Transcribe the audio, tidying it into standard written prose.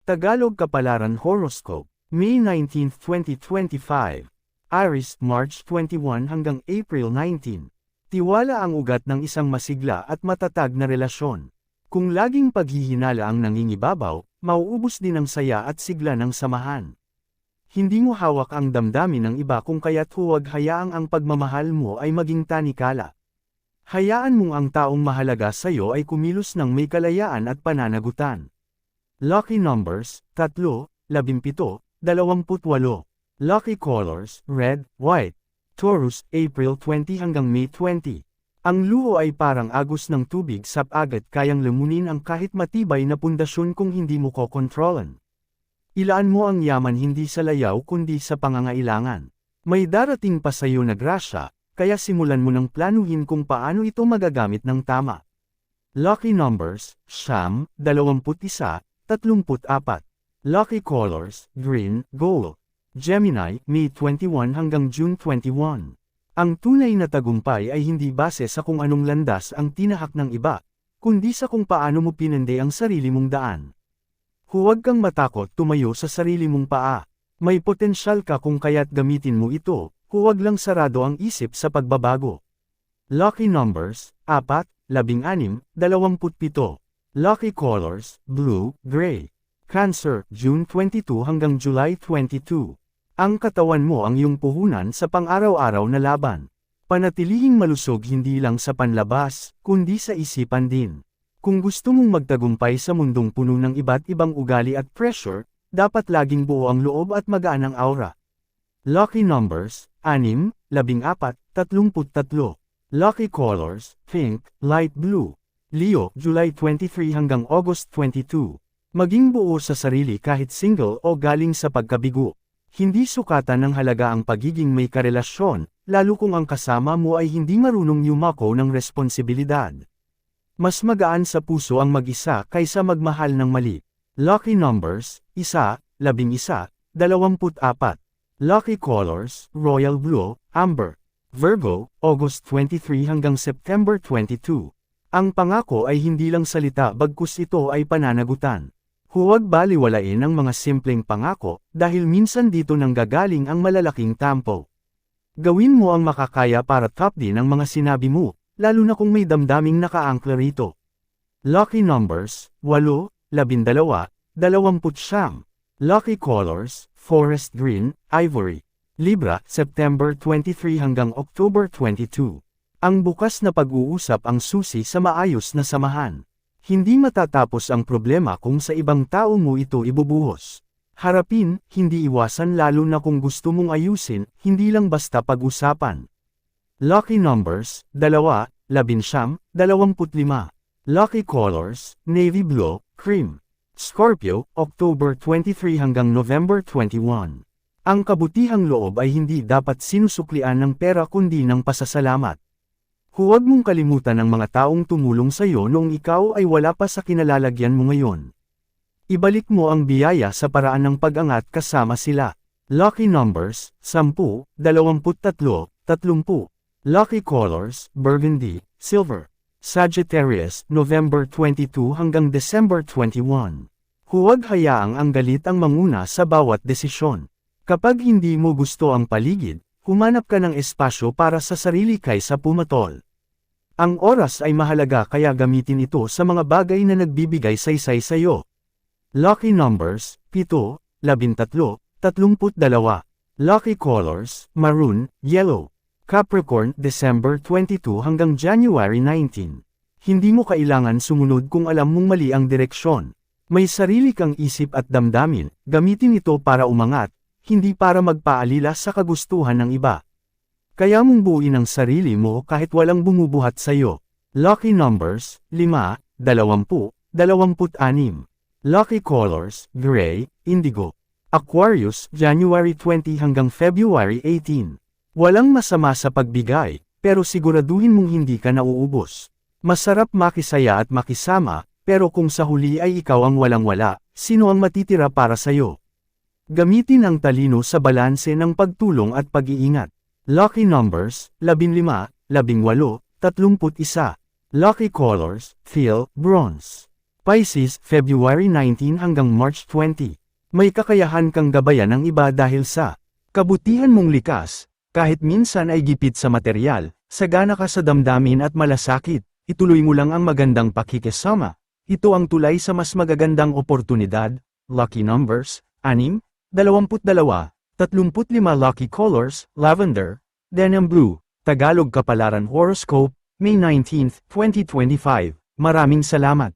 Tagalog Kapalaran Horoscope, May 19, 2025. Aries, March 21 hanggang April 19. Tiwala ang ugat ng isang masigla at matatag na relasyon. Kung laging paghihinala ang nangingibabaw, mauubos din ang saya at sigla ng samahan. Hindi mo hawak ang damdamin ng iba kung kaya't huwag hayaang ang pagmamahal mo ay maging tanikala. Hayaan mong ang taong mahalaga sa iyo ay kumilos ng may kalayaan at pananagutan. Lucky numbers, 3, 17, 28. Lucky colors, red, white. Taurus, April 20 hanggang May 20. Ang luho ay parang agos ng tubig sa agad kayang lamunin ang kahit matibay na pundasyon kung hindi mo kokontrolan. Ilaan mo ang yaman hindi sa layaw kundi sa pangangailangan. May darating pa sa iyo na grasya, kaya simulan mo ng planuhin kung paano ito magagamit ng tama. Lucky numbers, 9, 21, 34. Lucky colors, green, gold. Gemini, May 21 hanggang June 21. Ang tunay na tagumpay ay hindi base sa kung anong landas ang tinahak ng iba, kundi sa kung paano mo pinande ang sarili mong daan. Huwag kang matakot tumayo sa sarili mong paa. May potensyal ka kung kaya't gamitin mo ito, huwag lang sarado ang isip sa pagbabago. Lucky numbers, 4, 16, 27. Lucky colors, blue, gray. Cancer, June 22 hanggang July 22. Ang katawan mo ang iyong puhunan sa pang-araw-araw na laban. Panatilihing malusog hindi lang sa panlabas, kundi sa isipan din. Kung gusto mong magtagumpay sa mundong puno ng iba't ibang ugali at pressure, dapat laging buo ang loob at magaan ang aura. Lucky numbers, 6, 14, 33. Lucky colors, pink, light blue. Leo, July 23 hanggang August 22. Maging buo sa sarili kahit single o galing sa pagkabigo. Hindi sukatan ng halaga ang pagiging may karelasyon, lalo kung ang kasama mo ay hindi marunong yumako ng responsibilidad. Mas magaan sa puso ang mag-isa kaysa magmahal ng mali. Lucky numbers, 1, 11, 24. Lucky colors, royal blue, amber. Virgo, August 23 hanggang September 22. Ang pangako ay hindi lang salita bagkus ito ay pananagutan. Huwag baliwalain ang mga simpleng pangako, dahil minsan dito nanggagaling ang malalaking tampo. Gawin mo ang makakaya para top din ang mga sinabi mo, lalo na kung may damdaming nakaangkla rito. Lucky numbers, 8, 12, 20. Lucky colors, forest green, ivory. Libra, September 23 hanggang October 22. Ang bukas na pag-uusap ang susi sa maayos na samahan. Hindi matatapos ang problema kung sa ibang tao mo ito ibubuhos. Harapin, hindi iwasan lalo na kung gusto mong ayusin, hindi lang basta pag-usapan. Lucky numbers, 2, 11, 25. Lucky colors, navy blue, cream. Scorpio, October 23 hanggang November 21. Ang kabutihang loob ay hindi dapat sinusuklian ng pera kundi ng pasasalamat. Huwag mong kalimutan ang mga taong tumulong sa iyo noong ikaw ay wala pa sa kinalalagyan mo ngayon. Ibalik mo ang biyaya sa paraan ng pag-angat kasama sila. Lucky numbers, 10, 23, 30. Lucky colors, burgundy, silver. Sagittarius, November 22 hanggang December 21. Huwag hayaang ang galit ang manguna sa bawat desisyon. Kapag hindi mo gusto ang paligid, humanap ka ng espasyo para sa sarili kaysa pumatol. Ang oras ay mahalaga kaya gamitin ito sa mga bagay na nagbibigay saysay sa iyo. Lucky numbers, 7, 13, 32. Lucky colors, maroon, yellow. Capricorn, December 22 hanggang January 19. Hindi mo kailangan sumunod kung alam mong mali ang direksyon. May sarili kang isip at damdamin, gamitin ito para umangat, hindi para magpaalila sa kagustuhan ng iba. Kaya mong buuin ang sarili mo kahit walang bumubuhat sa iyo. Lucky numbers, 5, 20, 26. Lucky colors, gray, indigo. Aquarius, January 20 hanggang February 18. Walang masama sa pagbigay, pero siguraduhin mong hindi ka nauubos. Masarap makisaya at makisama, pero kung sa huli ay ikaw ang walang-wala, sino ang matitira para sa iyo? Gamitin ang talino sa balanse ng pagtulong at pag-iingat. Lucky numbers, 15, 18, 31. Lucky colors, teal, bronze. Pisces, February 19 hanggang March 20. May kakayahan kang gabayan ng iba dahil sa kabutihan mong likas, kahit minsan ay gipit sa material, sagana ka sa damdamin at malasakit, ituloy mo lang ang magandang pakikisama. Ito ang tulay sa mas magagandang oportunidad. Lucky numbers, 6, 22, 35 lucky colors, lavender, denim blue. Tagalog Kapalaran Horoscope, May 19, 2025. Maraming salamat.